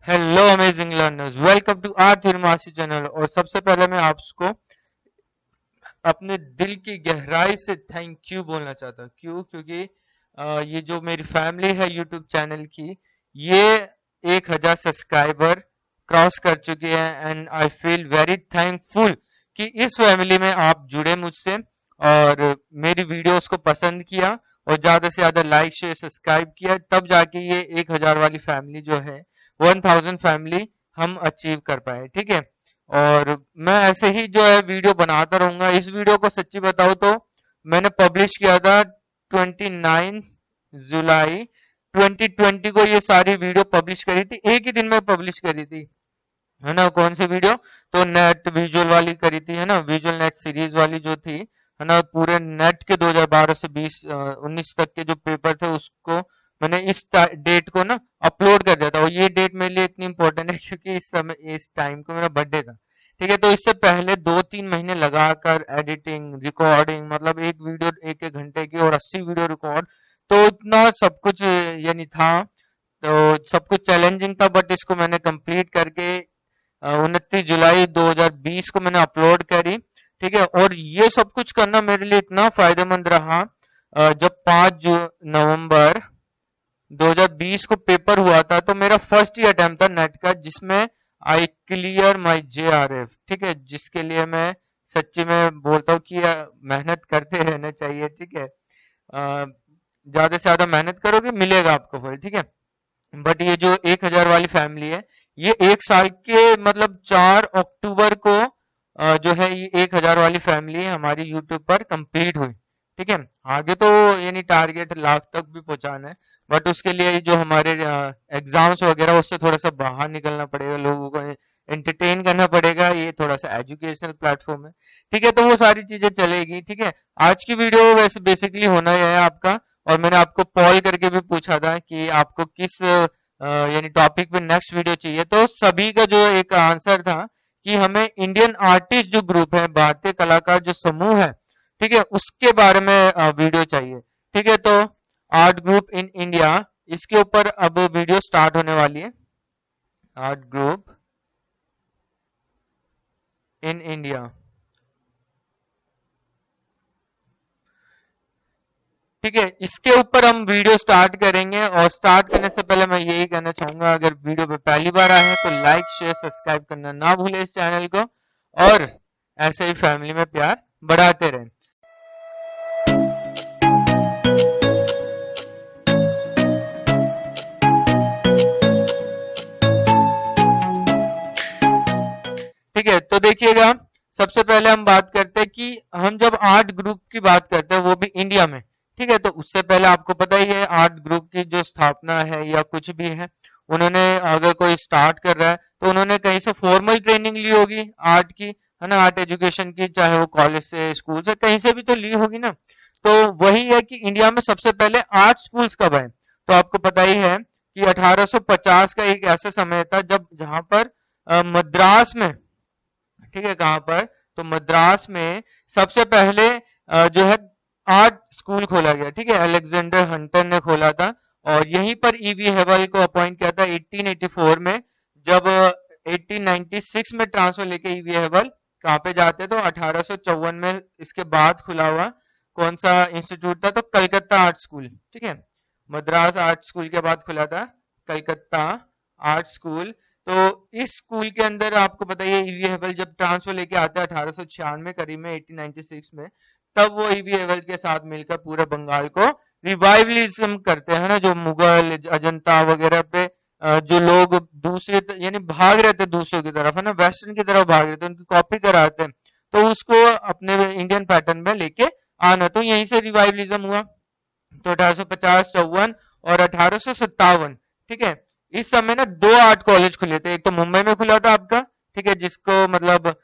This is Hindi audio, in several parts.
Hello amazing learners, welcome to R Thirmasi channel. और सबसे पहले मैं आपको अपने दिल की गहराई से थैंक यू बोलना चाहता हूँ। क्यों? क्योंकि ये जो मेरी फैमिली है यूट्यूब चैनल की, ये 1,000 सब्सक्राइबर क्रॉस कर चुके हैं and I feel very thankful कि इस फैमिली में आप जुड़े मुझसे और मेरी वीडियोस को पसंद किया और ज्यादा से ज्यादा लाइक शेयर सब्सक्राइब किया, तब जाके ये 1,000 वाली फैमिली जो है 1,000 फैमिली हम अचीव कर पाए। ठीक है। और मैं ऐसे ही जो है वीडियो बनाता रहूंगा। इस वीडियो को सच्ची बताऊं तो मैंने पब्लिश किया था 29 जुलाई 2020 को। ये सारी वीडियो पब्लिश करी थी, एक ही दिन में पब्लिश करी थी, है ना। कौन सी वीडियो? तो नेट विजुअल वाली करी थी, है ना, विजुअल नेट सीरीज वाली जो थी, है ना। पूरे नेट के 2012 से 19 तक के जो पेपर थे उसको मैंने इस डेट को ना अपलोड कर दिया था। और ये डेट मेरे लिए इतनी इंपॉर्टेंट है क्योंकि इस समय इस टाइम को मेरा बर्थडे था। ठीक है। तो इससे पहले 2-3 महीने लगाकर एडिटिंग रिकॉर्डिंग, मतलब एक वीडियो 1-1 घंटे की और 80 वीडियो रिकॉर्ड, तो इतना सब कुछ यानी था। तो सब कुछ चैलेंजिंग था, बट इसको मैंने कंप्लीट करके 29 जुलाई 2020 को मैंने अपलोड करी। ठीक है। और ये सब कुछ करना मेरे लिए इतना फायदेमंद रहा। जब 5 नवंबर 2020 को पेपर हुआ था, तो मेरा फर्स्ट ही अटेम्प्ट था नेट का, जिसमें आई क्लियर माई JRF। ठीक है। जिसके लिए मैं सच्ची में बोलता हूँ कि मेहनत करते रहना चाहिए। ठीक है। ज्यादा से ज्यादा मेहनत करोगे मिलेगा आपको फल। ठीक है। बट ये जो 1,000 वाली फैमिली है, ये 1 साल के मतलब 4 अक्टूबर को जो है ये 1,000 वाली फैमिली हमारी यूट्यूब पर कंप्लीट हुई। ठीक है। आगे तो यानी टारगेट लाख तक भी पहुंचाना है, बट उसके लिए जो हमारे एग्जाम्स वगैरह उससे थोड़ा सा बाहर निकलना पड़ेगा, लोगों को एंटरटेन करना पड़ेगा। ये थोड़ा सा एजुकेशनल प्लेटफॉर्म है। ठीक है। तो वो सारी चीजें चलेगी। ठीक है। आज की वीडियो वैसे बेसिकली होना यह है आपका, और मैंने आपको कॉल करके भी पूछा था कि आपको किस यानी टॉपिक पे नेक्स्ट वीडियो चाहिए, तो सभी का जो एक आंसर था कि हमें इंडियन आर्टिस्ट जो ग्रुप है, भारतीय कलाकार जो समूह है, ठीक है, उसके बारे में वीडियो चाहिए। ठीक है। तो आर्ट ग्रुप इन इंडिया, इसके ऊपर अब वीडियो स्टार्ट होने वाली है। Art group in India. ठीक है। इसके ऊपर हम वीडियो स्टार्ट करेंगे, और स्टार्ट करने से पहले मैं यही कहना चाहूंगा, अगर वीडियो पे पहली बार आए हैं तो लाइक शेयर सब्सक्राइब करना ना भूले इस चैनल को, और ऐसे ही फैमिली में प्यार बढ़ाते रहें। ठीक है। तो देखिएगा, सबसे पहले हम बात करते हैं कि हम जब आर्ट ग्रुप की बात करते हैं वो भी इंडिया में, ठीक है, तो उससे पहले आपको पता ही है आर्ट ग्रुप की जो स्थापना है या कुछ भी है, उन्होंने अगर कोई स्टार्ट कर रहा है तो उन्होंने कहीं से फॉर्मल ट्रेनिंग ली होगी आर्ट की, है ना, आर्ट एजुकेशन की, चाहे वो कॉलेज से स्कूल से कहीं से भी तो ली होगी ना। तो वही है कि इंडिया में सबसे पहले आर्ट स्कूल्स कब आए। तो आपको पता ही है कि 1850 का एक ऐसा समय था जब जहां पर मद्रास में, ठीक है, कहां पर, तो मद्रास में सबसे पहले जो है आर्ट स्कूल खोला गया। ठीक है। अलेक्जेंडर हंटर ने खोला था, और यहीं पर ईवी हेवल को अपॉइंट किया था 1884 में। जब 1896 में ट्रांसफर लेके ईवी हेवल कहाँ पे जाते, तो 1854 में इसके बाद खुला हुआ कौन सा इंस्टीट्यूट था, तो कलकत्ता आर्ट स्कूल। ठीक है। मद्रास आर्ट स्कूल के बाद खुला था कलकत्ता आर्ट स्कूल। तो इस स्कूल के अंदर आपको बताइए ईवी हेवल जब ट्रांसफर लेके आता है 1896 करीब में, 1896 में, तब वो ईवी हेवल के साथ मिलकर पूरे बंगाल को रिवाइवलिज्म करते हैं ना, जो मुगल अजंता वगैरह पे जो लोग दूसरे यानी भाग रहे थे दूसरों की तरफ, है ना, वेस्टर्न की तरफ भाग रहे थे, उनकी कॉपी कराते हैं, तो उसको अपने इंडियन पैटर्न में लेके आना, तो यहीं से रिवाइवलिज्म हुआ। तो 1850-54 और 1857, ठीक है, इस समय ना दो आर्ट कॉलेज खुले थे। एक तो मुंबई में खुला था आपका, ठीक है, जिसको मतलब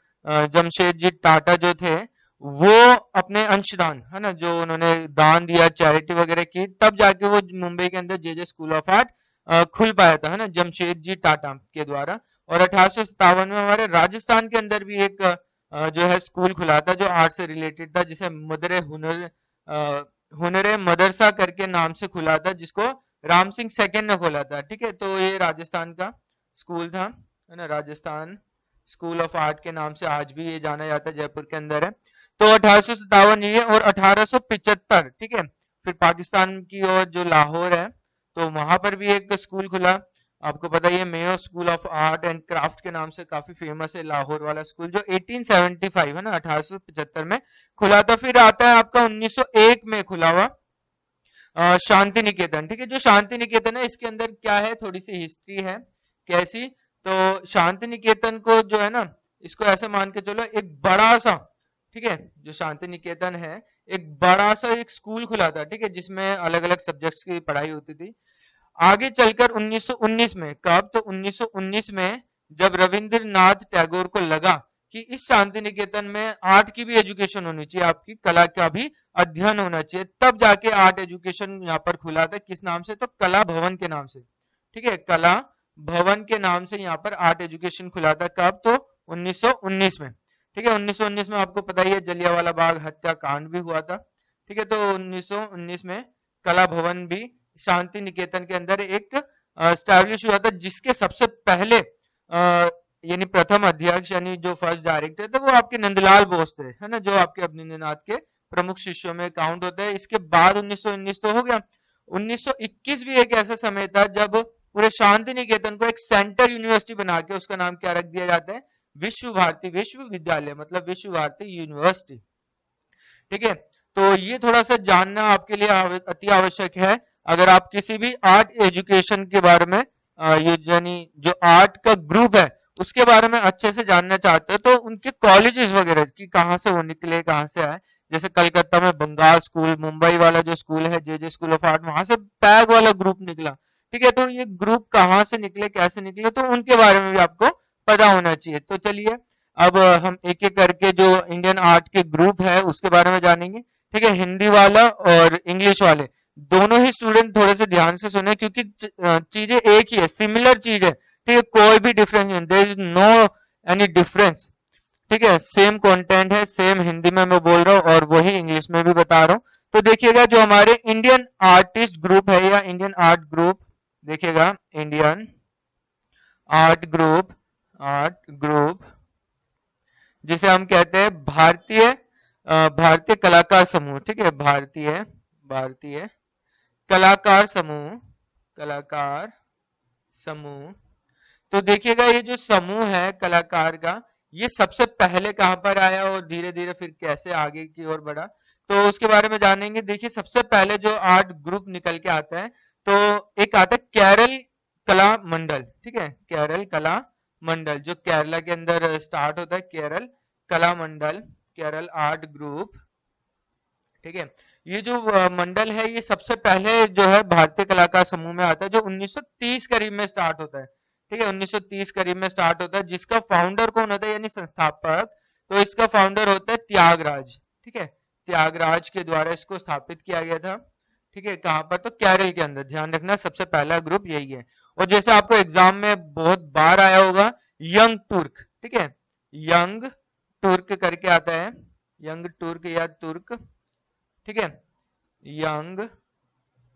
जमशेदजी टाटा जो थे वो अपने अंशदान, है ना, जो उन्होंने दान दिया, चैरिटी वगैरह की, तब जाके वो मुंबई के अंदर जे स्कूल ऑफ आर्ट खुल पाया था, है ना, जमशेदजी टाटा के द्वारा। और 1857 में हमारे राजस्थान के अंदर भी एक जो है स्कूल खुला था जो आर्ट से रिलेटेड था, जिसे मदरे हुनर हुनरे मदरसा करके नाम से खुला था, जिसको राम सिंह सेकंड ने खोला था। ठीक है। तो ये राजस्थान का स्कूल था, है ना, राजस्थान स्कूल ऑफ आर्ट के नाम से आज भी ये जाना जाता है, जयपुर के अंदर है। तो 1857 ये, और 1875, ठीक है, फिर पाकिस्तान की ओर जो लाहौर है, तो वहां पर भी एक स्कूल खुला। आपको पता ही है, Mayo school of art and craft के नाम से काफी फेमस है लाहौर वाला स्कूल, जो 1875 है ना, 1875 में खुला था। फिर आता है आपका 1901 में खुला हुआ शांति निकेतन, ठीक है। जो शांति निकेतन है, इसके अंदर क्या है, थोड़ी सी हिस्ट्री है। कैसी? तो शांति निकेतन को जो है ना, इसको ऐसे मान के चलो, एक बड़ा सा, ठीक है, जो शांति निकेतन है, एक बड़ा सा एक स्कूल खुला था, ठीक है, जिसमें अलग अलग सब्जेक्ट्स की पढ़ाई होती थी। आगे चलकर 1919 में, कब? तो 1919 में जब रविंद्रनाथ टैगोर को लगा कि इस शांति निकेतन में आर्ट की भी एजुकेशन होनी चाहिए, आपकी कला का भी अध्ययन होना चाहिए, तब जाके आर्ट एजुकेशन यहाँ पर खुला था। किस नाम से? तो कला भवन के नाम से, ठीक है, कला भवन के नाम से यहाँ पर आर्ट एजुकेशन खुला था। कब? तो 1919 में, ठीक है। 1919 में आपको पता ही है, जलियांवाला बाग हत्याकांड भी हुआ था, ठीक है। तो 1919 में कला भवन भी शांति निकेतन के अंदर एक स्टैब्लिश हुआ था, जिसके सबसे पहले यानी प्रथम अध्यक्ष, यानी जो फर्स्ट डायरेक्टर थे, वो आपके नंदलाल बोस थे, है ना, जो आपके अवनींद्रनाथ के प्रमुख शिष्यों में काउंट होते हैं। इसके बाद 1919 तो हो गया, 1921 भी एक ऐसा समय था जब पूरे शांति निकेतन को एक सेंटर यूनिवर्सिटी बना के उसका नाम क्या रख दिया जाता है? विश्व भारती विश्वविद्यालय, मतलब विश्व भारती यूनिवर्सिटी, ठीक है। तो ये थोड़ा सा जानना आपके लिए अति आवश्यक है, अगर आप किसी भी आर्ट एजुकेशन के बारे में ये यानी जो आर्ट का ग्रुप है उसके बारे में अच्छे से जानना चाहते हो, तो उनके कॉलेजेस वगैरह की कहाँ से वो निकले, कहाँ से आए। जैसे कलकत्ता में बंगाल स्कूल, मुंबई वाला जो स्कूल है जे स्कूल ऑफ आर्ट, वहां से पैग वाला ग्रुप निकला, ठीक है। तो ये ग्रुप कहाँ से निकले, कैसे निकले, तो उनके बारे में भी आपको पता होना चाहिए। तो चलिए अब हम एक एक करके जो इंडियन आर्ट के ग्रुप है उसके बारे में जानेंगे, ठीक है। हिंदी वाला और इंग्लिश वाले दोनों ही स्टूडेंट थोड़े से ध्यान से सुने, क्योंकि चीजें एक ही है, सिमिलर चीज है, ठीक है, कोई भी डिफरेंस नहीं, there is no any difference, ठीक है। सेम कंटेंट है, सेम हिंदी में मैं बोल रहा हूँ और वही इंग्लिश में भी बता रहा हूँ। तो देखिएगा, जो हमारे इंडियन आर्टिस्ट ग्रुप है या इंडियन आर्ट ग्रुप, देखिएगा इंडियन आर्ट ग्रुप जिसे हम कहते हैं भारतीय कलाकार समूह, ठीक है, भारतीय कलाकार समूह। तो देखिएगा, ये जो समूह है कलाकार का, ये सबसे पहले कहां पर आया और धीरे धीरे फिर कैसे आगे की ओर बढ़ा, तो उसके बारे में जानेंगे। देखिए, सबसे पहले जो आर्ट ग्रुप निकल के आता है, तो एक आता है केरल कला मंडल, ठीक है, केरल कला मंडल, जो केरला के अंदर स्टार्ट होता है, केरल कला मंडल, केरल आर्ट ग्रुप, ठीक है। ये जो मंडल है, ये सबसे पहले जो है भारतीय कलाकार समूह में आता है, जो 1930 करीब में स्टार्ट होता है, ठीक है, 1930 करीब में स्टार्ट होता है, जिसका फाउंडर कौन होता है, यानी संस्थापक, तो इसका फाउंडर होता है त्यागराज, ठीक है, त्यागराज के द्वारा इसको स्थापित किया गया था, ठीक है। कहां पर? तो केरल के अंदर, ध्यान रखना, सबसे पहला ग्रुप यही है। और जैसे आपको एग्जाम में बहुत बार आया होगा, यंग तुर्क, ठीक है, यंग तुर्क करके आता है, यंग तुर्क या तुर्क, ठीक है, यंग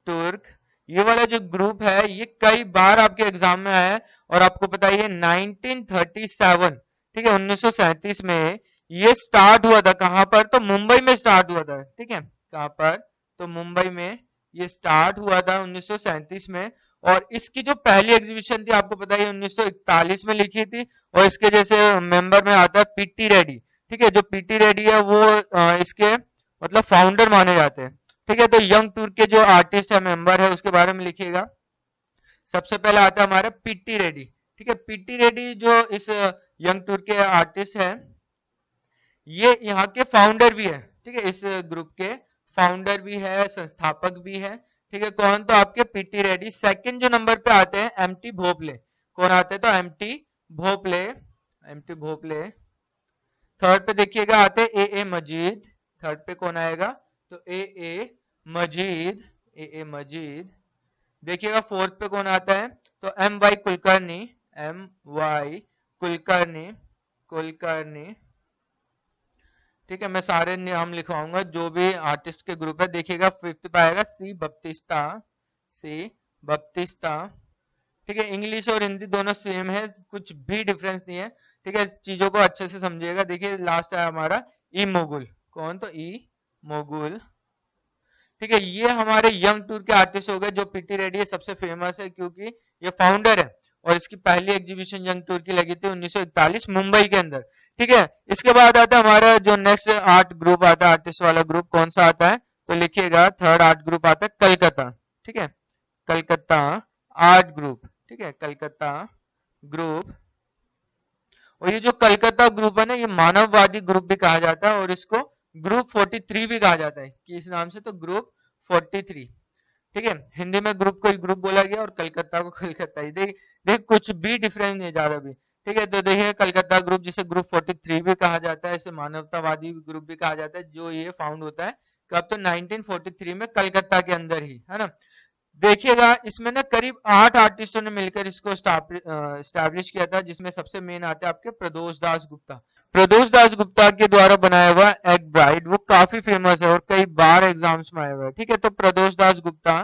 तुर्क, ये वाला जो ग्रुप है, ये कई बार आपके एग्जाम में आया है। और आपको पता है, 1937, ठीक है, 1937 में ये स्टार्ट हुआ था। कहां पर? तो मुंबई में स्टार्ट हुआ था, ठीक है, कहां पर? तो मुंबई में ये स्टार्ट हुआ था 1937 में। और इसकी जो पहली एग्जीबिशन थी, आपको पता है, 1941 में लिखी थी। और इसके जैसे मेंबर में आता है पीटी रेड्डी, ठीक है, जो पीटी रेड्डी है वो इसके मतलब फाउंडर माने जाते हैं, ठीक है। तो यंग टूर के जो आर्टिस्ट है, मेंबर है, उसके बारे में लिखिएगा। सबसे पहले आता है हमारा पीटी रेड्डी, ठीक है। पीटी रेड्डी जो इस यंग टूर के आर्टिस्ट है, ये यहाँ के फाउंडर भी है, ठीक है, इस ग्रुप के फाउंडर भी है, संस्थापक भी है, ठीक है। कौन? तो आपके पीटी रेड्डी। सेकंड जो नंबर पे आते हैं एमटी भोपले, कौन आते हैं? तो एमटी भोपले। थर्ड पे देखिएगा आते ए मजीद, थर्ड पे कौन आएगा? तो ए मजीद। देखिएगा फोर्थ पे कौन आता है? तो एम वाई कुलकर्णी, ठीक है। मैं सारे नाम लिखवाऊंगा जो भी आर्टिस्ट के ग्रुप है। देखिएगा फिफ्थ पे आएगा सी बप्तिस्ता, ठीक है, इंग्लिश और हिंदी दोनों सेम है, कुछ भी डिफरेंस नहीं है। ठीक है, चीजों को अच्छे से समझिएगा। देखिए लास्ट है हमारा ई मोगुल। कौन? तो ई मोगुल। ठीक है, ये हमारे यंग टूर के आर्टिस्ट हो गए। जो पीटी रेड्डी है सबसे फेमस है क्योंकि ये फाउंडर है, और इसकी पहली एग्जीबिशन यंग टूर की लगी थी 1941 मुंबई के अंदर। ठीक है, इसके बाद आता है हमारा जो नेक्स्ट आर्ट ग्रुप आता है, आर्टिस्ट वाला ग्रुप कौन सा आता है, तो लिखिएगा थर्ड आर्ट ग्रुप आता है कलकत्ता। ठीक है, कलकत्ता आर्ट ग्रुप। ठीक है, कलकत्ता ग्रुप। और ये जो कलकत्ता ग्रुप है ना, ये मानववादी ग्रुप भी कहा जाता है, और इसको ग्रुप 43 भी कहा जाता है। किस नाम से? तो ग्रुप 43। ठीक है, हिंदी में ग्रुप को ग्रुप बोला गया और कलकत्ता को कलकत्ता ही। देख देख कुछ भी डिफरेंस नहीं ज्यादा भी। ठीक है, तो देखिए कलकत्ता ग्रुप जिसे ग्रुप 43 भी कहा जाता है, इसे मानवतावादी ग्रुप भी कहा जाता है, जो ये फाउंड होता है कब? तो 1943 में कलकत्ता के अंदर ही, है ना। देखिएगा इसमें ना करीब 8 आर्टिस्टों ने मिलकर इसको स्टैब्लिश किया था, जिसमें सबसे मेन आते हैं आपके प्रदोष दास गुप्ता। प्रदोष दास गुप्ता के द्वारा बनाया हुआ एग ब्राइड वो काफी फेमस है और कई बार एग्जाम्स में आया हुआ है। ठीक है, तो प्रदोष दास गुप्ता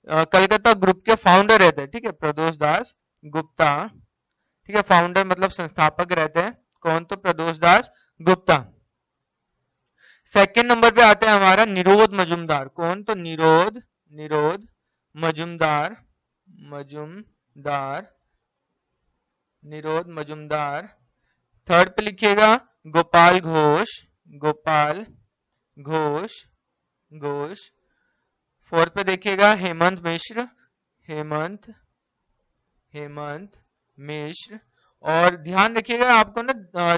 कलकत्ता ग्रुप के फाउंडर रहते हैं। ठीक है, प्रदोष दास गुप्ता। ठीक है, फाउंडर मतलब संस्थापक रहते हैं। कौन? तो प्रदोष दास गुप्ता। सेकंड नंबर पे आता है हमारा निरोध मजुमदार। कौन? तो निरोध निरोध मजुमदार। मजुमदार निरोध मजुमदार। थर्ड पे लिखिएगा गोपाल घोष। गोपाल घोष घोष। फोर्थ पे देखिएगा हेमंत मिश्र। हेमंत हेमंत मिश्र। और ध्यान रखिएगा आपको ना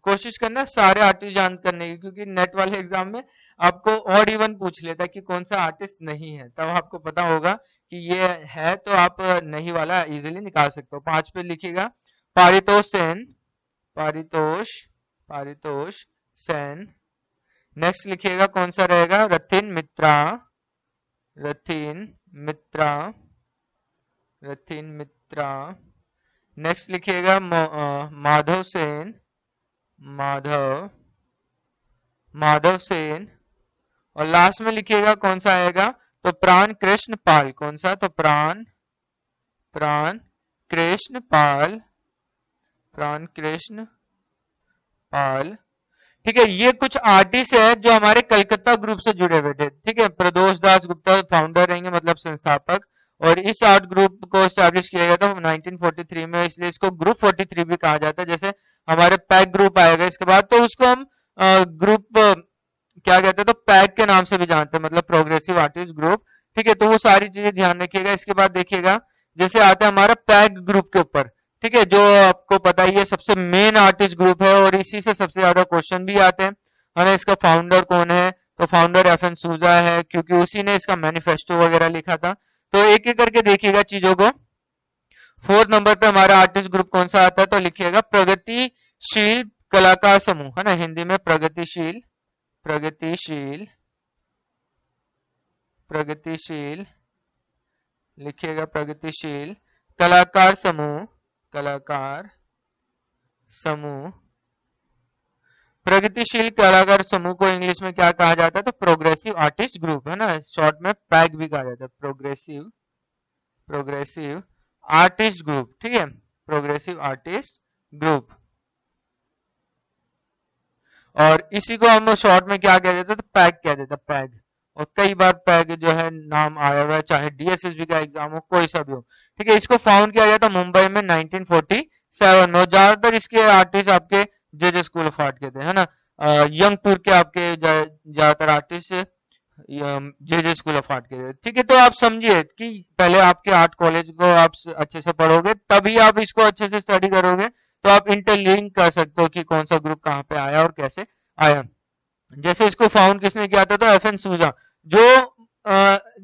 कोशिश करना सारे आर्टिस्ट जान करने की, क्योंकि नेट वाले एग्जाम में आपको ऑड इवन पूछ लेता है कि कौन सा आर्टिस्ट नहीं है, तब आपको पता होगा कि ये है, तो आप नहीं वाला इजीली निकाल सकते हो। 5 पे लिखिएगा पारितोष सेन। पारितोष पारितोष सेन। नेक्स्ट लिखिएगा कौन सा रहेगा? रथिन मित्रा। रथिन मित्रा। रथिन मित्रा। नेक्स्ट लिखिएगा माधव सेन। माधव माधव सेन। और लास्ट में लिखिएगा कौन सा आएगा? तो प्राण कृष्ण पाल। कौन सा? तो प्राण प्राण कृष्ण पाल। प्राण कृष्ण पाल। ठीक है, ये कुछ आर्टिस्ट है जो हमारे कलकत्ता ग्रुप से जुड़े हुए थे। ठीक है, प्रदोष दास गुप्ता फाउंडर रहेंगे मतलब संस्थापक, और इस आर्ट ग्रुप को स्टैब्लिश किया गया था 1943 में, इसलिए इसको ग्रुप 43 भी कहा जाता है। जैसे हमारे पैक ग्रुप आएगा इसके बाद, तो उसको हम ग्रुप क्या कहते हैं, तो पैक के नाम से भी जानते हैं, मतलब प्रोग्रेसिव आर्टिस्ट ग्रुप। ठीक है, तो वो सारी चीजें ध्यान रखिएगा। इसके बाद देखिएगा जैसे आता है हमारा पैक ग्रुप के ऊपर। ठीक है, जो आपको पता ही है सबसे मेन आर्टिस्ट ग्रुप है, और इसी से सबसे ज्यादा क्वेश्चन भी आते हैं, है ना। इसका फाउंडर कौन है? तो फाउंडर एफएन सूजा है, क्योंकि उसी ने इसका मैनिफेस्टो वगैरह लिखा था। तो एक एक करके देखिएगा चीजों को। फोर्थ नंबर पे हमारा आर्टिस्ट ग्रुप कौन सा आता है? तो लिखिएगा प्रगतिशील कलाकार समूह, है ना, हिंदी में प्रगतिशील। प्रगतिशील प्रगतिशील लिखिएगा प्रगतिशील कलाकार समूह। कलाकार समूह। प्रगतिशील कलाकार समूह को इंग्लिश में क्या कहा जाता है? तो प्रोग्रेसिव आर्टिस्ट ग्रुप, है ना, शॉर्ट में पैग भी कहा जाता है। Progressive progressive artist group. ठीक है, प्रोग्रेसिव आर्टिस्ट ग्रुप। और इसी को हम शॉर्ट में क्या कह देते हैं? तो पैग कह देते हैं, पैग। और कई बार पैग जो है नाम आया हुआ है, चाहे डीएसएसबी का एग्जाम हो, कोई सा भी हो। ठीक है, इसको फाउंड किया गया था मुंबई में 1947 में। ज्यादातर इसके आर्टिस्ट आपके जेजे स्कूल ऑफ आर्ट के थे, है ना। यंग टूर के आपके ज्यादातर artist JJ school of art के थे। ठीक है, तो आप समझिए कि पहले आपके आर्ट कॉलेज को आप अच्छे से पढ़ोगे, तभी आप इसको अच्छे से स्टडी करोगे, तो आप इंटरलिंक कर सकते हो कि कौन सा ग्रुप कहाँ पे आया और कैसे आया। जैसे इसको फाउंड किसने किया था? तो एफएन सूजा, जो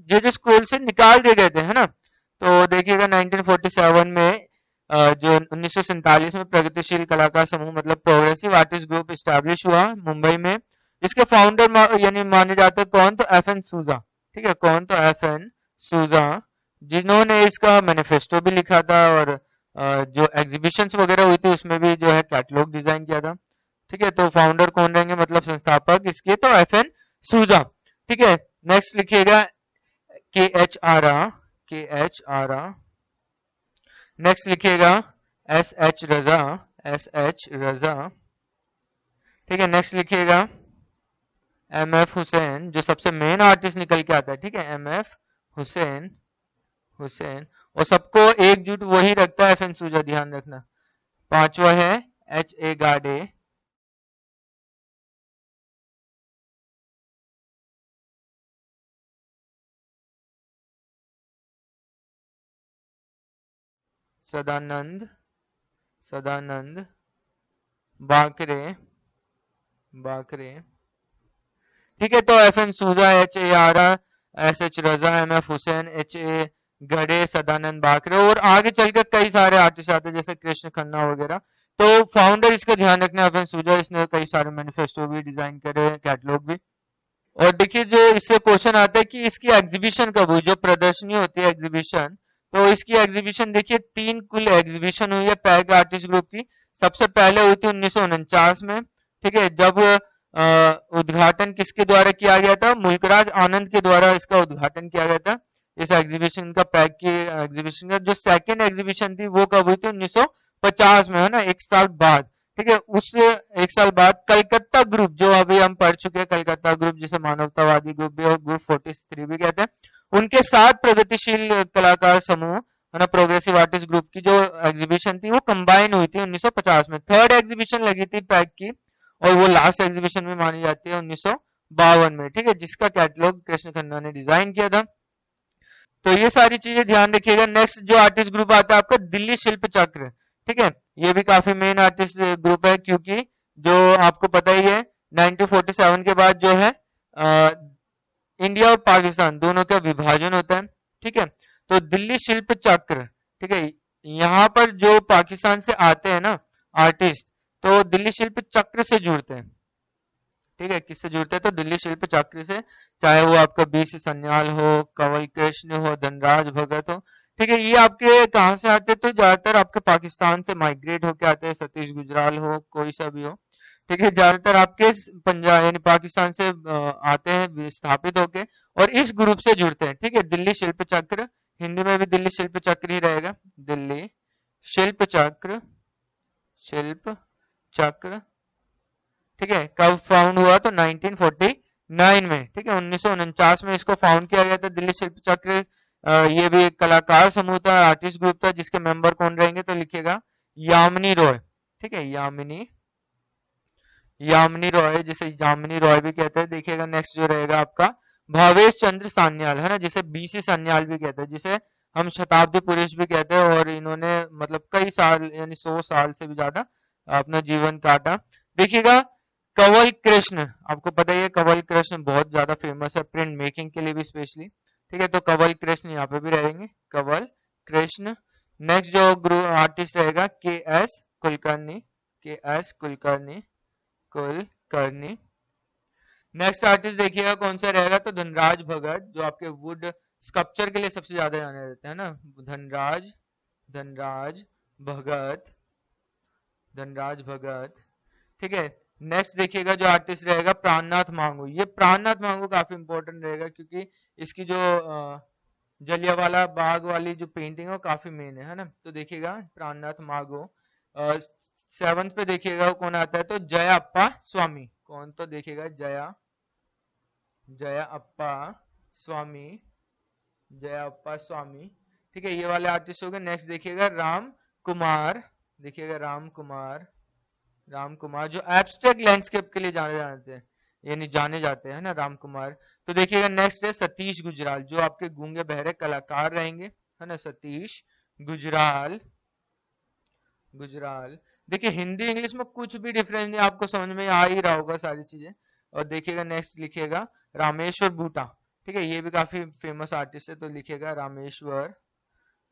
जेजे स्कूल से निकाल दिए गए थे, है ना। तो देखिएगा 1947 में जो 1947 में प्रगतिशील कलाकार समूह मतलब प्रोग्रेसिव आर्टिस्ट ग्रुप स्टैब्लिश हुआ मुंबई में। इसके फाउंडर यानी माने जाते हैं कौन? तो एफएन सूजा। ठीक है, कौन? तो एफएन सूजा, जिन्होंने इसका मैनिफेस्टो भी लिखा था, और जो एग्जीबिशंस वगैरह हुई थी उसमें भी जो है कैटलॉग डिजाइन किया था। ठीक है, तो फाउंडर कौन रहेंगे मतलब संस्थापक इसके? तो एफएन सूजा। ठीक है, नेक्स्ट लिखिएगा के एच आरा। के एच आरा। नेक्स्ट लिखिएगा एस एच रजा, एस एच रजा। ठीक है, नेक्स्ट लिखिएगा एम एफ हुसैन, जो सबसे मेन आर्टिस्ट निकल के आता है। ठीक है, एम एफ हुसैन, हुसैन। और सबको एकजुट वही रखता है, एफ एन सूजा, ध्यान रखना। पांचवा है एच ए गाडे, सदानंद, सदानंद बाकरे, बाकरे। ठीक है, तो F N Souza, H A Ara, S H Raza, M F Husain, H A Gade, Sadanand Bakre, और आगे चलकर कई सारे आर्टिस्ट आते हैं जैसे कृष्ण खन्ना वगैरह। तो फाउंडर इसका ध्यान रखना एफ एन सूजा, इसने कई सारे मैनिफेस्टो भी डिजाइन करे, कैटलॉग भी। और देखिए जो इससे क्वेश्चन आता है कि इसकी एग्जीबिशन कब हुई, जो प्रदर्शनी होती है एग्जीबिशन, तो इसकी एग्जीबिशन देखिए 3 कुल एग्जीबिशन हुई है पैग आर्टिस्ट ग्रुप की। सबसे पहले हुई थी 1949 में। ठीक है, जब उद्घाटन किसके द्वारा किया गया था, मुल्कराज आनंद के द्वारा इसका उद्घाटन किया गया था, इस एग्जीबिशन का, पैग की एग्जीबिशन का। जो सेकेंड एग्जीबिशन थी वो कब हुई थी, 1950 में, है ना, एक साल बाद। ठीक है, उस एक साल बाद कलकत्ता ग्रुप, जो अभी हम पढ़ चुके हैं, कलकत्ता ग्रुप जिसे मानवतावादी ग्रुप भी और ग्रुप 43 भी कहते हैं, उनके साथ प्रगतिशील कलाकार समूह, है ना, प्रोग्रेसिव आर्टिस्ट ग्रुप की जो एग्जीबिशन थी वो कंबाइन हुई थी 1950 में। थर्ड एग्जीबिशन लगी थी पैक की, और वो लास्ट एग्जीबिशन में मानी जाती है 1952 में। ठीक है, जिसका कैटलॉग कृष्ण खन्ना ने डिजाइन किया था। तो ये सारी चीजें ध्यान रखिएगा। नेक्स्ट जो आर्टिस्ट ग्रुप आता है आपका, दिल्ली शिल्प चक्र। ठीक है, ये भी काफी मेन आर्टिस्ट ग्रुप है, क्योंकि जो आपको पता ही है 1947 के बाद जो है इंडिया और पाकिस्तान दोनों का विभाजन होता है। ठीक है, तो दिल्ली शिल्प चक्र, ठीक है, यहाँ पर जो पाकिस्तान से आते हैं ना आर्टिस्ट, तो दिल्ली शिल्प चक्र से जुड़ते हैं। ठीक है, किससे जुड़ते हैं, तो दिल्ली शिल्प चक्र से। चाहे वो आपका बीसी सन्याल हो, कंवल कृष्ण हो, धनराज भगत हो। ठीक है, ये आपके कहाँ से आते हैं, तो ज्यादातर आपके पाकिस्तान से माइग्रेट होके आते हैं, सतीश गुजराल हो, कोई सा भी हो। ठीक है, ज्यादातर आपके पंजाब यानी पाकिस्तान से आते हैं विस्थापित होके, और इस ग्रुप से जुड़ते हैं। ठीक है, दिल्ली शिल्प चक्र, हिंदी में भी दिल्ली शिल्प चक्र ही रहेगा, दिल्ली शिल्प चक्र, शिल्प चक्र। ठीक है, कब फाउंड हुआ, तो 1949 में। ठीक है, 1949 में इसको फाउंड किया गया था, दिल्ली शिल्प चक्र। ये भी एक कलाकार समूह था, आर्टिस्ट ग्रुप था, जिसके मेंबर कौन रहेंगे, तो लिखिएगा यामिनी रॉय। ठीक है, यामिनी, यामिनी रॉय, जिसे यामिनी रॉय भी कहते हैं। देखिएगा नेक्स्ट जो रहेगा आपका भावेश चंद्र सान्याल, है ना, जिसे बीसी सन्याल भी कहते हैं, जिसे हम शताब्दी पुरुष भी कहते हैं, और इन्होंने मतलब कई साल यानी 100 साल से भी ज्यादा अपना जीवन काटा। देखिएगा कंवल कृष्ण, आपको पता ही है कंवल कृष्ण बहुत ज्यादा फेमस है प्रिंट मेकिंग के लिए भी स्पेशली। ठीक है, तो कंवल कृष्ण यहाँ पे भी रहेंगे, कंवल कृष्ण। नेक्स्ट जो ग्रुप आर्टिस्ट रहेगा के एस कुलकर्णी, के S Kulkarni, Kulkarni. Next artist देखिएगा कौन सा रहेगा, तो धनराज भगत, जो आपके वुड स्कल्पचर के लिए सबसे ज्यादा जाने जाते हैं ना, धनराज, धनराज भगत, धनराज भगत। ठीक है, नेक्स्ट देखिएगा जो आर्टिस्ट रहेगा प्राणनाथ मांगू। ये प्राणनाथ मांगू काफी इंपॉर्टेंट रहेगा, क्योंकि इसकी जो जलियांवाला बाग वाली जो पेंटिंग है वो काफी मेन है ना। तो देखिएगा प्राणनाथ मांगू। सेवंथ पे देखिएगा कौन आता है, तो जया अप्पा स्वामी। कौन, तो देखिएगा जया, जया अप्पा स्वामी, जया अप्पा स्वामी। ठीक है, ये वाले आर्टिस्ट हो गए। नेक्स्ट देखिएगा राम कुमार, देखिएगा राम कुमार, राम कुमार जो एब्स्ट्रैक्ट लैंडस्केप के लिए जाने जाते हैं, यानी जाने जाते हैं ना, राम कुमार। तो देखिएगा नेक्स्ट है सतीश गुजराल, जो आपके गूंगे बहरे कलाकार रहेंगे, है ना, सतीश गुजराल, गुजराल। देखिए हिंदी इंग्लिश में कुछ भी डिफरेंस नहीं, आपको समझ में आ ही रहा होगा सारी चीजें। और देखिएगा नेक्स्ट लिखिएगा रामेश्वर बूटा। ठीक है, ये भी काफी फेमस आर्टिस्ट है, तो लिखिएगा रामेश्वर,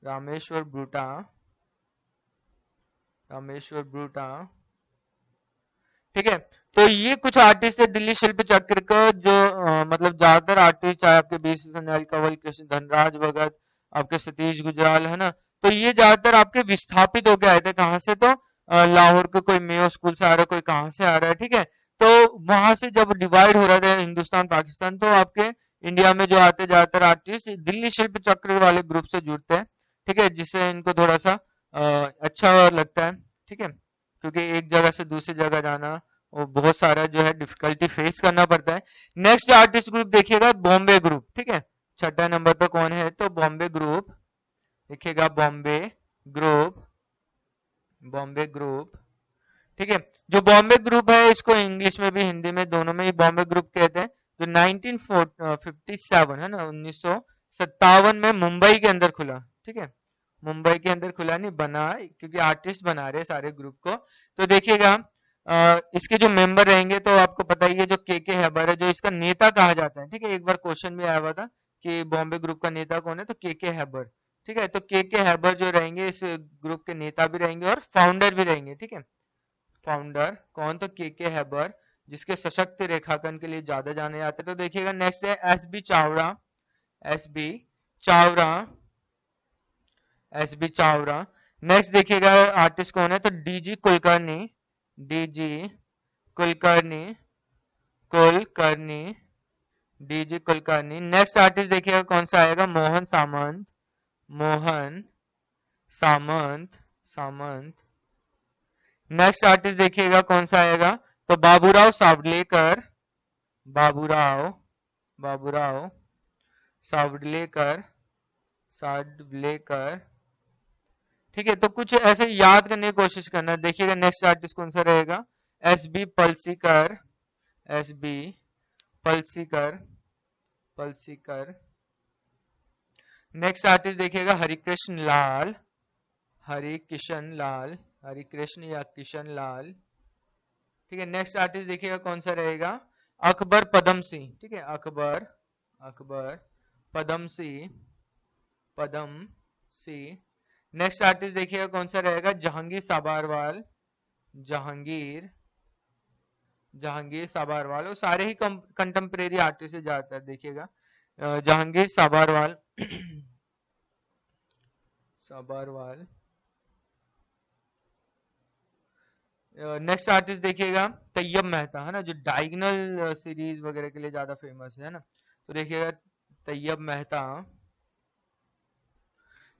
रामेश्वर बूटा, रामेश्वर बूटा। ठीक है, तो ये कुछ आर्टिस्ट है दिल्ली शिल्प चक्र का, जो मतलब ज्यादातर आर्टिस्ट, चाहे आपके बीसी सन्याल, कंवल कृष्ण, धनराज भगत, आपके सतीश गुजराल, है ना, तो ये ज्यादातर आपके विस्थापित होके आए थे। कहाँ से, तो लाहौर के कोई मेयो स्कूल से आ रहा है, कोई कहाँ से आ रहा है। ठीक है, तो वहां से जब डिवाइड हो रहा था हिंदुस्तान पाकिस्तान, तो आपके इंडिया में जो आते ज्यादातर आर्टिस्ट दिल्ली शिल्प चक्र वाले ग्रुप से जुड़ते हैं। ठीक है, जिससे इनको थोड़ा सा अच्छा लगता है, ठीक है, क्योंकि एक जगह से दूसरी जगह जाना और बहुत सारा जो है डिफिकल्टी फेस करना पड़ता है। नेक्स्ट आर्टिस्ट ग्रुप देखिएगा बॉम्बे ग्रुप, ठीक है, छठा नंबर पे कौन है तो बॉम्बे ग्रुप, देखिएगा बॉम्बे ग्रुप, बॉम्बे ग्रुप, ठीक है। जो बॉम्बे ग्रुप है इसको इंग्लिश में भी हिंदी में दोनों में ही बॉम्बे ग्रुप कहते हैं। जो 1957 है ना, 1957 में मुंबई के अंदर खुला, ठीक है, मुंबई के अंदर खुला, नहीं बना, क्योंकि आर्टिस्ट बना रहे सारे ग्रुप को। तो देखिएगा इसके जो मेंबर रहेंगे तो आपको पता ही है, जो के हैबर है जो इसका नेता कहा जाता है, ठीक है, एक बार क्वेश्चन भी आया हुआ था कि बॉम्बे ग्रुप का नेता कौन है, तो के हैबर, ठीक है। तो के हैबर जो रहेंगे इस ग्रुप के नेता भी रहेंगे और फाउंडर भी रहेंगे, ठीक है। फाउंडर कौन, तो के हैबर, जिसके सशक्त रेखांकन के लिए ज्यादा जाने जाते हैं। तो देखिएगा नेक्स्ट है S B Chavda, S B Chavda, S B Chavda. Next देखिएगा आर्टिस्ट कौन है, तो D G Kulkarni, D G Kulkarni, Kulkarni, D G Kulkarni. Next artist देखिएगा कौन सा आएगा, मोहन सामंत, मोहन सामंत, सामंत। नेक्स्ट आर्टिस्ट देखिएगा कौन सा आएगा, तो बाबूराव सावलेकर, बाबूराव, बाबूराव सावलेकर, सावलेकर, ठीक है। तो कुछ ऐसे याद करने की कोशिश करना। देखिएगा नेक्स्ट आर्टिस्ट कौन सा रहेगा, S B Palsikar, S B Palsikar, Palsikar. Next artist देखिएगा हरिकृष्ण लाल, हरिकिशन लाल, हरिकृष्ण या किशन लाल, ठीक है। नेक्स्ट आर्टिस्ट देखिएगा कौन सा रहेगा, अकबर पदम सिंह, ठीक है, अकबर, अकबर पदम सिंह, पदम सिंह। नेक्स्ट आर्टिस्ट देखिएगा कौन सा रहेगा, जहांगीर साबारवाल, जहांगीर, जहांगीर साबारवाल। वो सारे ही कंटेम्प्रेरी आर्टिस्ट है ज्यादातर, देखिएगा जहांगीर साबारवाल, साबारवाल। नेक्स्ट आर्टिस्ट देखिएगा तैयब मेहता, है ना, जो डायगोनल सीरीज वगैरह के लिए ज्यादा फेमस है ना। तो देखिएगा तैयब मेहता,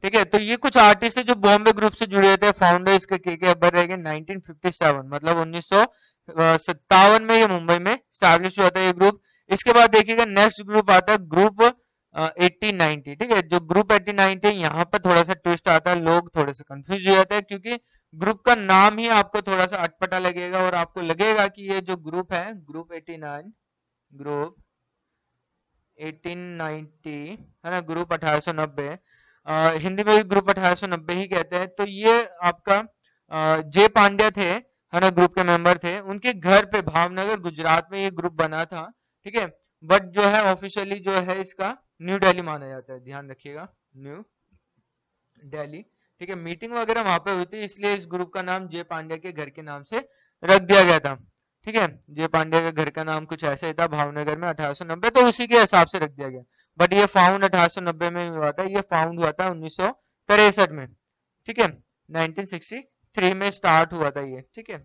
ठीक है। तो ये कुछ आर्टिस्ट है जो बॉम्बे ग्रुप से जुड़े थे। फाउंडर इसके के अकबर रहेंगे 1957, मतलब 1957 में ये मुंबई में स्टैब्लिश हुआ था ये ग्रुप। इसके बाद देखिएगा नेक्स्ट ग्रुप आता है ग्रुप 1890, ठीक है। जो ग्रुप 1890 यहाँ पर थोड़ा सा ट्विस्ट आता है, लोग थोड़े से कंफ्यूज हो जाते हैं, क्योंकि ग्रुप का नाम ही आपको थोड़ा सा अटपटा लगेगा और आपको लगेगा कि ये जो ग्रुप है ग्रुप 89, ग्रुप 1890, है ना, ग्रुप 1890, हिंदी में भी ग्रुप 1890 ही कहते हैं। तो ये आपका जे पांड्या थे, है ना, ग्रुप के मेंबर थे, उनके घर पे भावनगर गुजरात में ये ग्रुप बना था, ठीक है। बट जो है ऑफिशियली जो है इसका न्यू दिल्ली माना जाता है, ध्यान रखिएगा, न्यू दिल्ली, ठीक है। मीटिंग वगैरह वहां पे हुई थी, इसलिए इस ग्रुप का नाम जे पांड्या के घर के नाम से रख दिया गया था, ठीक है। जे पांड्या के घर का नाम कुछ ऐसा ही था भावनगर में 1890, तो उसी के हिसाब से रख दिया गया। बट ये फाउंड 1890 में हुआ था, ये फाउंड हुआ था 1963 में, ठीक है, 1963 में स्टार्ट हुआ था ये, ठीक है।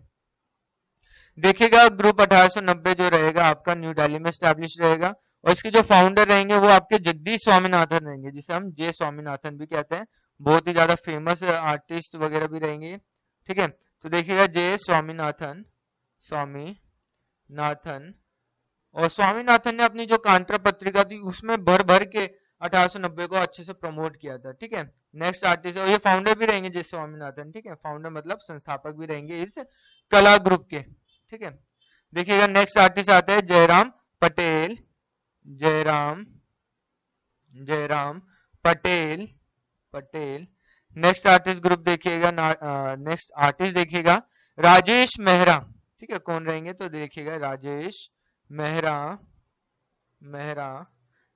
देखिएगा ग्रुप 1890 जो रहेगा आपका न्यू दिल्ली में स्टैब्लिश रहेगा, और इसके जो फाउंडर रहेंगे वो आपके जगदीश स्वामीनाथन रहेंगे, जिसे हम जे स्वामीनाथन भी कहते हैं। बहुत ही ज्यादा फेमस आर्टिस्ट वगैरह भी रहेंगे, ठीक है। तो देखिएगा जे स्वामीनाथन, स्वामीनाथन, और स्वामीनाथन ने अपनी जो कांट्रा पत्रिका थी उसमें भर भर के 1890 को अच्छे से प्रमोट किया था, ठीक है। नेक्स्ट आर्टिस्ट, और ये फाउंडर भी रहेंगे जे स्वामीनाथन, ठीक है, फाउंडर मतलब संस्थापक भी रहेंगे इस कला ग्रुप के, ठीक है। देखिएगा नेक्स्ट आर्टिस्ट आते हैं Jairam Patel, Jairam, Jairam Patel, Patel. Next artist group देखिएगा, नेक्स्ट आर्टिस्ट देखिएगा राजेश मेहरा, ठीक है, कौन रहेंगे तो देखिएगा राजेश मेहरा, मेहरा।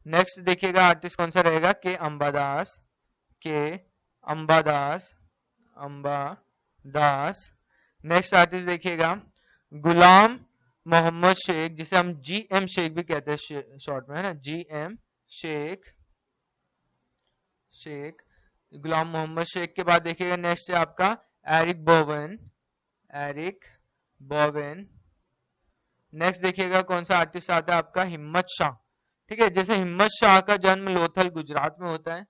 नेक्स्ट देखिएगा आर्टिस्ट कौन सा रहेगा, के अंबादास, के अंबादास, अंबादास। नेक्स्ट आर्टिस्ट देखिएगा गुलाम मोहम्मद शेख, जिसे हम जीएम शेख भी कहते हैं शॉर्ट में, है ना, जीएम शेख, शेख, गुलाम मोहम्मद शेख। के बाद देखिएगा नेक्स्ट है आपका Eric Bowen, Eric Bowen. Next देखिएगा कौन सा आर्टिस्ट आता है आपका हिम्मत शाह, ठीक है। जैसे हिम्मत शाह का जन्म लोथल गुजरात में होता है,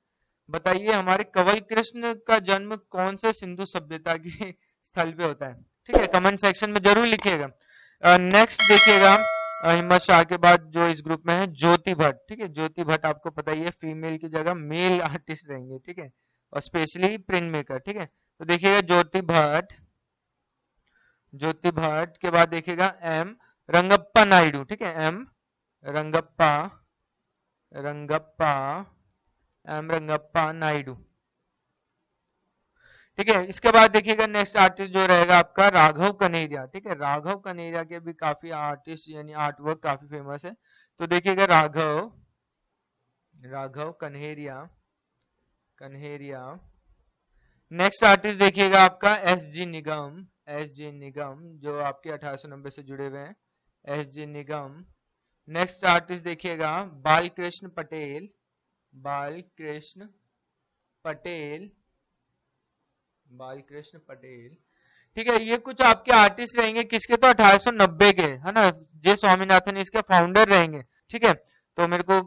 बताइए हमारे कंवल कृष्ण का जन्म कौन से सिंधु सभ्यता के स्थल पे होता है? ठीक है, कमेंट सेक्शन में जरूर लिखिएगा। नेक्स्ट देखिएगा, हिम्मत शाह के बाद जो इस ग्रुप में है ज्योति भट्ट। ठीक है, ज्योति भट्ट आपको पता ही है फीमेल की जगह मेल आर्टिस्ट रहेंगे। ठीक है, और स्पेशली प्रिंट मेकर। ठीक है, तो देखिएगा ज्योति भट्ट, ज्योति भट्ट के बाद देखिएगा एम रंगप्पा नायडू। ठीक है, एम रंगप्पा, रंगप्पा, एम रंगप्पा नायडू। ठीक है, इसके बाद देखिएगा नेक्स्ट आर्टिस्ट जो रहेगा आपका राघव कनेरिया। ठीक है, राघव कनेरिया के भी काफी आर्टिस्ट यानी आर्ट वर्क काफी फेमस है। तो देखिएगा राघव, राघव कन्हेरिया, कन्हेरिया। नेक्स्ट आर्टिस्ट देखिएगा आपका एस जी निगम, एस जी निगम जो आपके 1890 से जुड़े हुए हैं, एस जी निगम। नेक्स्ट आर्टिस्ट देखिएगा बालकृष्ण पटेल, बालकृष्ण पटेल, बालकृष्ण पटेल। ठीक है, ये कुछ आपके आर्टिस्ट रहेंगे किसके, तो 1890 के, है ना। जे स्वामीनाथन इसके फाउंडर रहेंगे। ठीक है, तो मेरे को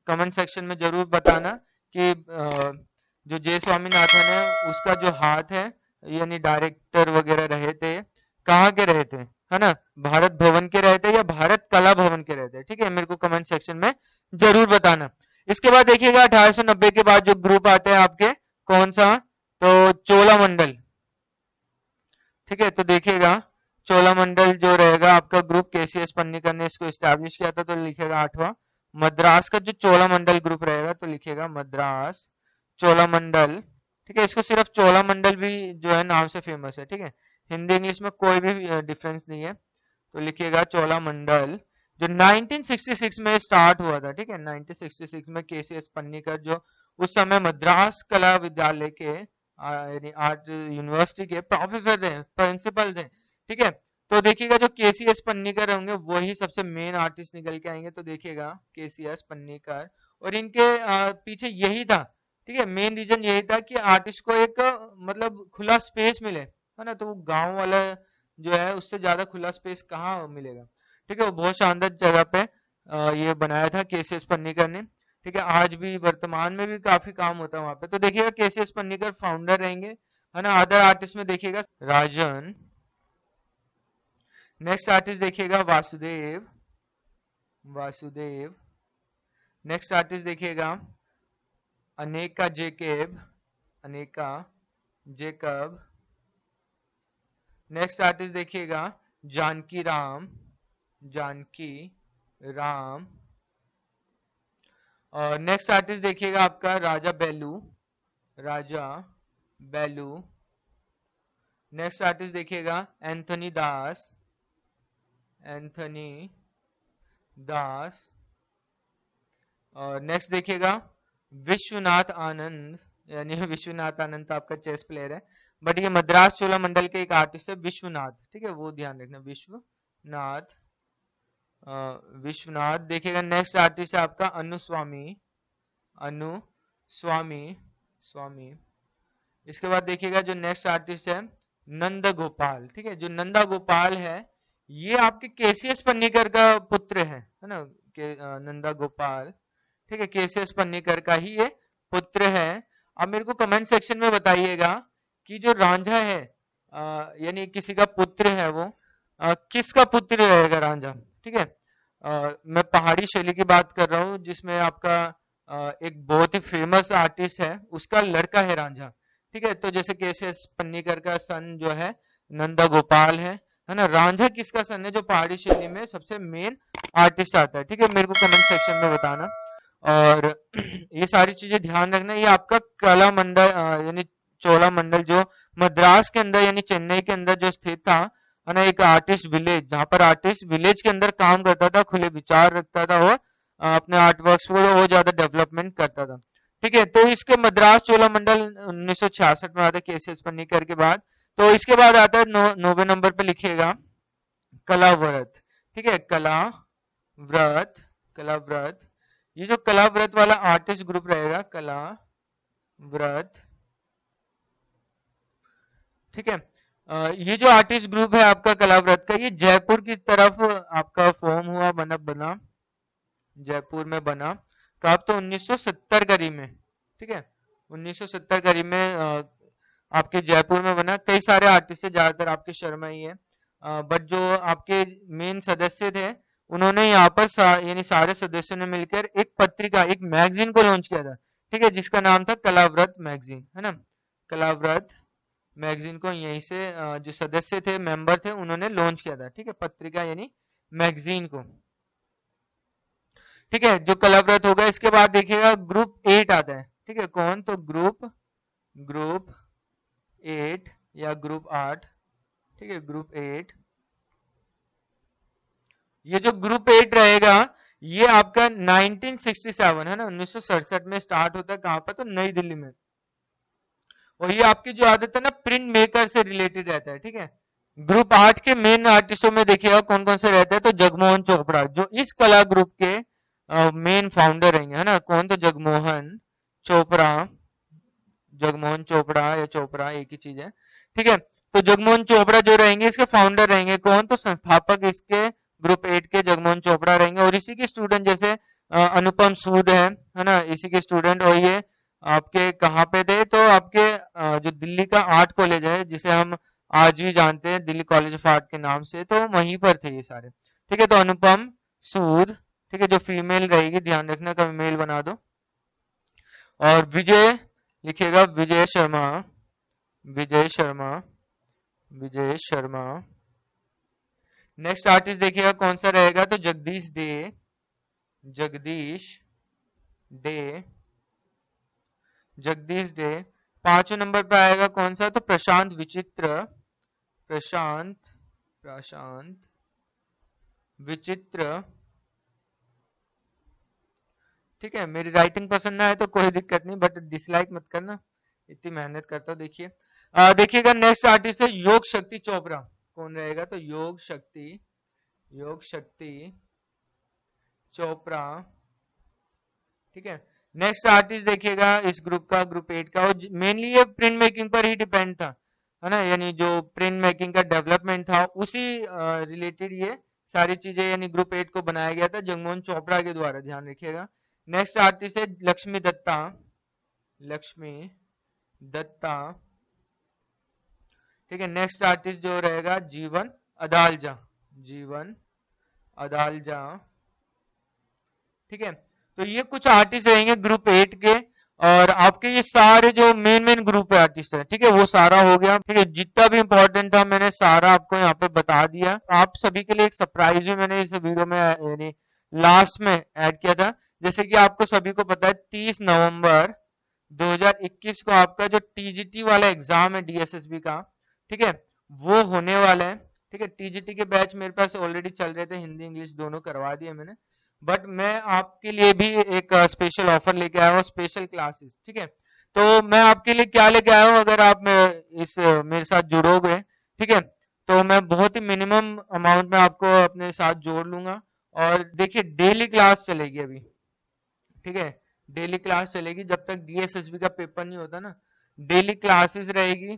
कमेंट सेक्शन में जरूर बताना कि जो जे स्वामीनाथन है उसका जो हाथ है यानी डायरेक्टर वगैरह रहे थे, कहाँ के रहे थे, है ना, भारत भवन के रहे थे या भारत कला भवन के रहे थे। ठीक है, मेरे को कमेंट सेक्शन में जरूर बताना। इसके बाद देखिएगा 1890 के बाद जो ग्रुप आते हैं आपके, कौन सा, तो चोलामंडल। ठीक है, तो देखिएगा चोलामंडल जो रहेगा आपका ग्रुप, केसीएस पन्नीकर ने इसको एस्टैब्लिश किया था, तो लिखेगा 8वां। मद्रास का जो चोलामंडल ग्रुप रहेगा तो लिखेगा मद्रास चोलामंडल। ठीक है, इसको सिर्फ चोलामंडल भी जो है नाम से फेमस है। ठीक है, हिंदी इंग्लिश में कोई भी डिफरेंस नहीं है, तो लिखिएगा चोलामंडल, जो 1966 में स्टार्ट हुआ था। ठीक है, 1966 में केसीएस पन्नीकर जो उस समय मद्रास कला विद्यालय के यानी आर्ट यूनिवर्सिटी के प्रोफेसर थे, प्रिंसिपल थे। ठीक है, तो देखिएगा जो केसीएस पन्नीकर होंगे वही सबसे मेन आर्टिस्ट निकल के आएंगे। तो देखिएगा केसीएस पन्नीकर, और इनके पीछे यही था। ठीक है, मेन रीजन यही था कि आर्टिस्ट को एक मतलब खुला स्पेस मिले, है ना। तो वो गांव वाला जो है उससे ज्यादा खुला स्पेस कहाँ मिलेगा। ठीक है, वो बहुत शानदार जगह पे ये बनाया था केसीएस पन्नीकर ने। ठीक है, आज भी वर्तमान में भी काफी काम होता है वहां पे। तो देखिएगा केसीएस पन्नीकर फाउंडर रहेंगे, है ना। अदर आर्टिस्ट में देखिएगा राजन। नेक्स्ट आर्टिस्ट देखिएगा वासुदेव, वासुदेव। नेक्स्ट आर्टिस्ट देखिएगा अनेका जेकेब, अनेका जेकब। नेक्स्ट आर्टिस्ट देखिएगा जानकी राम, जानकी राम। और नेक्स्ट आर्टिस्ट देखिएगा आपका राजा बेलू, राजा बेलू। नेक्स्ट आर्टिस्ट देखिएगा एंथनी दास, एंथनी दास। और नेक्स्ट देखिएगा विश्वनाथ आनंद, यानी विश्वनाथ आनंद तो आपका चेस प्लेयर है, बट ये मद्रास चोला मंडल के एक आर्टिस्ट है विश्वनाथ। ठीक है, वो ध्यान रखना, विश्वनाथ, विश्वनाथ। देखिएगा नेक्स्ट आर्टिस्ट है आपका अनुस्वामी, अनुस्वामी, स्वामी। इसके बाद देखिएगा जो नेक्स्ट आर्टिस्ट है नंद गोपाल। ठीक है, जो नंदा गोपाल है ये आपके केसीएस पन्नीकर का पुत्र है ना, नंदा गोपाल। ठीक है, केसीएस पन्नीकर का ही ये पुत्र है। अब मेरे को कमेंट सेक्शन में बताइएगा कि जो रांझा है यानी किसी का पुत्र है वो किसका पुत्र रहेगा रांझा। ठीक है, मैं पहाड़ी शैली की बात कर रहा हूँ जिसमें आपका एक बहुत ही फेमस आर्टिस्ट है उसका लड़का है रांझा। ठीक है, तो जैसे केसीएस पन्नीकर का सन जो है नंदा गोपाल है ना। रांझा किसका सन है जो पहाड़ी शैली में सबसे मेन आर्टिस्ट आता है। ठीक है, मेरे को कमेंट सेक्शन में बताना। और ये सारी चीजें ध्यान रखना। ये आपका कला मंडल यानी चोला मंडल जो मद्रास के अंदर यानी चेन्नई के अंदर जो स्थित था, है ना, एक आर्टिस्ट विलेज, जहां पर आर्टिस्ट विलेज के अंदर काम करता था, खुले विचार रखता था और अपने आर्ट वर्क्स को और ज्यादा डेवलपमेंट करता था। ठीक है, तो इसके मद्रास चोला मंडल 1966 में आता है केसीएस पन्नीकर के बाद। तो इसके बाद आता है 9वें नंबर पे लिखिएगा कलाव्रत। ठीक है, कलाव्रत, कलाव्रत। ये जो कलाव्रत वाला आर्टिस्ट ग्रुप रहेगा कलाव्रत। ठीक है, ये जो आर्टिस्ट ग्रुप है आपका कलाव्रत का, ये जयपुर की तरफ आपका फॉर्म हुआ, बना जयपुर में बना कब, तो 1970 करीब में। ठीक है, 1970 करीब में आपके जयपुर में बना। कई सारे आर्टिस्ट है, ज्यादातर आपके शर्मा ही है, बट जो आपके मेन सदस्य थे उन्होंने यहाँ पर यानी सारे सदस्यों ने मिलकर एक पत्रिका, एक मैगजीन को लॉन्च किया था, ठीक है, जिसका नाम था कलाव्रत मैगजीन, है ना। कलाव्रत मैगजीन को यहीं से जो सदस्य थे, मेंबर थे, उन्होंने लॉन्च किया था, ठीक है, पत्रिका यानी मैगजीन को, ठीक है, जो कलाव्रत होगा। इसके बाद देखिएगा ग्रुप 8 आता है, ठीक है, कौन, तो ग्रुप ग्रुप 8 या ग्रुप 8, ठीक है, ग्रुप 8। ये जो ग्रुप 8 रहेगा ये आपका 1967 है ना, 1967 में स्टार्ट होता है, कहां पर, तो नई दिल्ली में। और ये आपकी जो आदत है ना, प्रिंट मेकर से रिलेटेड रहता है, ठीक है। ग्रुप 8 के मेन आर्टिस्टों में देखिएगा कौन कौन से रहते हैं, तो जगमोहन चोपड़ा जो इस कला ग्रुप के मेन फाउंडर रहेंगे, है ना, कौन, तो जगमोहन चोपड़ा, जगमोहन चोपड़ा या चोपड़ा एक ही चीज है, ठीक है। तो जगमोहन चोपड़ा जो रहेंगे इसके फाउंडर रहेंगे, कौन, तो संस्थापक इसके ग्रुप 8 के जगमोहन चोपड़ा रहेंगे। और इसी के स्टूडेंट जैसे अनुपम सूद है ना, इसी के स्टूडेंट। और ये आपके कहाँ पे थे, तो आपके जो दिल्ली का आर्ट कॉलेज है जिसे हम आज भी जानते हैं दिल्ली कॉलेज ऑफ आर्ट के नाम से, तो वहीं पर थे ये सारे, ठीक है। तो अनुपम सूद, ठीक है, जो फीमेल रहेगी ध्यान रखना, कभी मेल बना दो। और विजय लिखिएगा, विजय शर्मा, विजय शर्मा, विजय शर्मा। नेक्स्ट आर्टिस्ट देखिएगा कौन सा रहेगा, तो जगदीश डे, जगदीश डे, जगदीश डे। 5वें नंबर पे आएगा कौन सा, तो प्रशांत विचित्र, प्रशांत, प्रशांत विचित्र, ठीक है। मेरी राइटिंग पसंद ना है तो कोई दिक्कत नहीं, बट डिसलाइक मत करना, इतनी मेहनत करता हूं। देखिए देखिएगा नेक्स्ट आर्टिस्ट है योग शक्ति चोपड़ा, कौन रहेगा, तो योग शक्ति, योग शक्ति चोपड़ा, ठीक है। नेक्स्ट आर्टिस्ट देखिएगा इस ग्रुप का, ग्रुप 8 का, और मेनली ये प्रिंट मेकिंग पर ही डिपेंड था, है ना, यानी जो प्रिंट मेकिंग का डेवलपमेंट था उसी रिलेटेड ये सारी चीजें यानी ग्रुप 8 को बनाया गया था जगमोहन चोपड़ा के द्वारा, ध्यान रखिएगा। नेक्स्ट आर्टिस्ट है लक्ष्मी दत्ता, लक्ष्मी दत्ता, ठीक है। नेक्स्ट आर्टिस्ट जो रहेगा जीवन अदालजा, जीवन अदालजा, ठीक है। तो ये कुछ आर्टिस्ट रहेंगे ग्रुप 8 के। और आपके ये सारे जो मेन मेन ग्रुप आर्टिस्ट है, ठीक है, वो सारा हो गया, ठीक है। जितना भी इंपॉर्टेंट था मैंने सारा आपको यहाँ पे बता दिया। आप सभी के लिए एक सरप्राइज भी मैंने इस वीडियो में यानी लास्ट में ऐड किया था। जैसे कि आपको सभी को पता है 30 नवंबर 2021 को आपका जो टीजीटी वाला एग्जाम है डीएसएसबी का, ठीक है, वो होने वाला है, ठीक है। टीजीटी के बैच मेरे पास ऑलरेडी चल रहे थे, हिंदी इंग्लिश दोनों करवा दिए मैंने, बट मैं आपके लिए भी एक स्पेशल ऑफर लेके आया हूँ, स्पेशल क्लासेस, ठीक है। तो मैं आपके लिए क्या लेके आया हूँ, अगर आप मेरे साथ जुड़ोगे, ठीक है, तो मैं बहुत ही मिनिमम अमाउंट में आपको अपने साथ जोड़ लूंगा। और देखिए डेली क्लास चलेगी अभी, ठीक है, डेली क्लास चलेगी जब तक डीएसएसबी का पेपर नहीं होता ना, डेली क्लासेस रहेगी,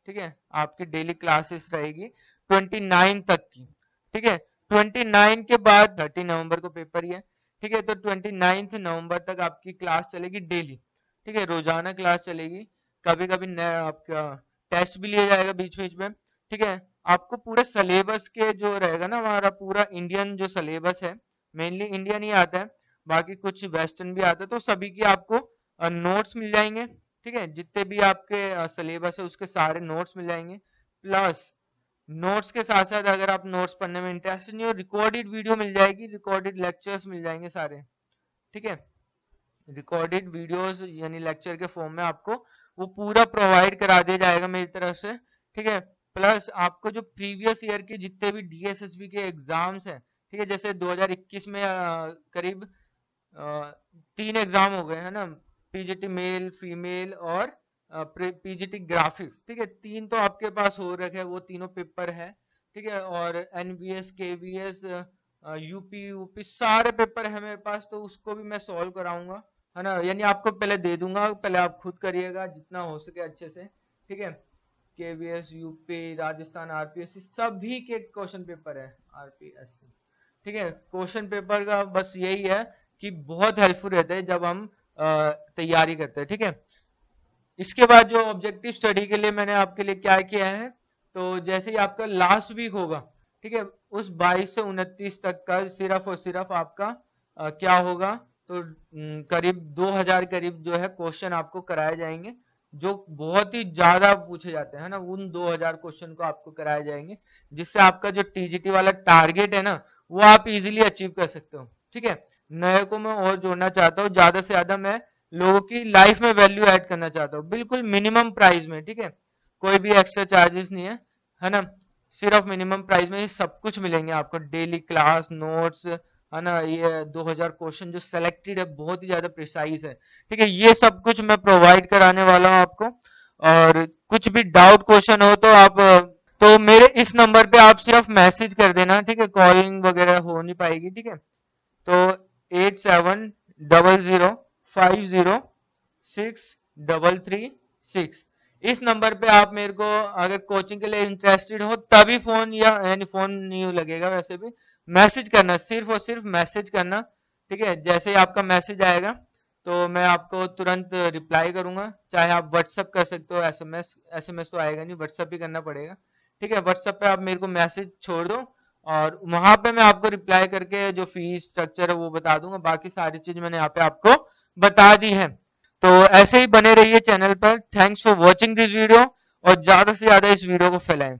ठीक है, आपकी डेली क्लासेस रहेगी 29 तक की, ठीक है। 29 के बाद 30 नवंबर को पेपर ही है, ठीक है। तो 29 नवंबर तक आपकी क्लास चलेगी डेली, ठीक है, रोजाना क्लास चलेगी। कभी कभी नया आपका टेस्ट भी लिया जाएगा बीच बीच में, ठीक है। आपको पूरे सिलेबस के जो रहेगा ना, हमारा पूरा इंडियन जो सिलेबस है, मेनली इंडियन ही आता है, बाकी कुछ वेस्टर्न भी आता है, तो सभी की आपको नोट्स मिल जाएंगे, ठीक है। जितने भी आपके सिलेबस है उसके सारे नोट्स मिल जाएंगे। प्लस नोट्स के साथ साथ अगर आप नोट्स पढ़ने में इंटरेस्टेड नहीं हो, रिकॉर्डेड वीडियो मिल जाएगी, रिकॉर्डेड लेक्चर्स मिल जाएंगे सारे, ठीक है। रिकॉर्डेड वीडियोस यानी लेक्चर के फॉर्म में आपको वो पूरा प्रोवाइड करा दिया जाएगा मेरी तरफ से, ठीक है। प्लस आपको जो प्रीवियस ईयर के जितने भी डीएसएसबी के एग्जाम्स हैं, ठीक है, जैसे 2021 में करीब 3 एग्जाम हो गए, है ना, पीजीटी मेल फीमेल और पीजीटी ग्राफिक्स, ठीक है, 3 तो आपके पास हो रखे हैं, वो तीनों पेपर है, ठीक है। और एनवीएस केवीएस यूपी यूपी सारे पेपर है मेरे पास, तो उसको भी मैं सॉल्व कराऊंगा, है ना, यानी आपको पहले दे दूंगा, पहले आप खुद करिएगा जितना हो सके अच्छे से, ठीक है। केवीएस यूपी राजस्थान आरपीएससी सभी के क्वेश्चन पेपर है, आरपीएससी, ठीक है। क्वेश्चन पेपर का बस यही है कि बहुत हेल्पफुल रहता है जब हम तैयारी करते हैं, ठीक है। इसके बाद जो ऑब्जेक्टिव स्टडी के लिए मैंने आपके लिए क्या किया है, तो जैसे ही आपका लास्ट वीक होगा, ठीक है, उस 22 से 29 तक का सिर्फ और सिर्फ आपका क्या होगा, तो करीब 2000 करीब जो है क्वेश्चन आपको कराए जाएंगे, जो बहुत ही ज्यादा पूछे जाते हैं ना, उन 2000 क्वेश्चन को आपको कराए जाएंगे, जिससे आपका जो टीजीटी वाला टारगेट है ना, वो आप इजीली अचीव कर सकते हो। ठीक है, नए को मैं और जोड़ना चाहता हूँ, ज्यादा से ज्यादा मैं लोगों की लाइफ में वैल्यू ऐड करना चाहता हूँ, बिल्कुल मिनिमम प्राइस में। ठीक है, कोई भी एक्स्ट्रा चार्जेस नहीं है ना, सिर्फ मिनिमम प्राइस में ही सब कुछ मिलेंगे आपको, डेली क्लास नोट्स, है ना, ये 2000 क्वेश्चन जो सेलेक्टेड है, बहुत ही ज्यादा प्रिसाइज है। ठीक है, ये सब कुछ मैं प्रोवाइड कराने वाला हूँ आपको। और कुछ भी डाउट क्वेश्चन हो तो आप तो मेरे इस नंबर पे आप सिर्फ मैसेज कर देना। ठीक है, कॉलिंग वगैरह हो नहीं पाएगी। ठीक है, तो 8700606336 इस नंबर पे आप मेरे को अगर कोचिंग के लिए इंटरेस्टेड हो तभी फोन, या यानी फोन नहीं लगेगा, वैसे भी मैसेज करना, सिर्फ और सिर्फ मैसेज करना। ठीक है, जैसे ही आपका मैसेज आएगा तो मैं आपको तुरंत रिप्लाई करूंगा, चाहे आप व्हाट्सअप कर सकते हो, एसएमएस, एसएमएस तो आएगा नहीं, व्हाट्सअप ही करना पड़ेगा। ठीक है, व्हाट्सएप पे आप मेरे को मैसेज छोड़ दो, और वहां पे मैं आपको रिप्लाई करके जो फीस स्ट्रक्चर है वो बता दूंगा, बाकी सारी चीज मैंने यहाँ पे आपको बता दी है। तो ऐसे ही बने रहिए चैनल पर। Thanks for watching this video, और ज्यादा से ज्यादा इस वीडियो को फैलाएं।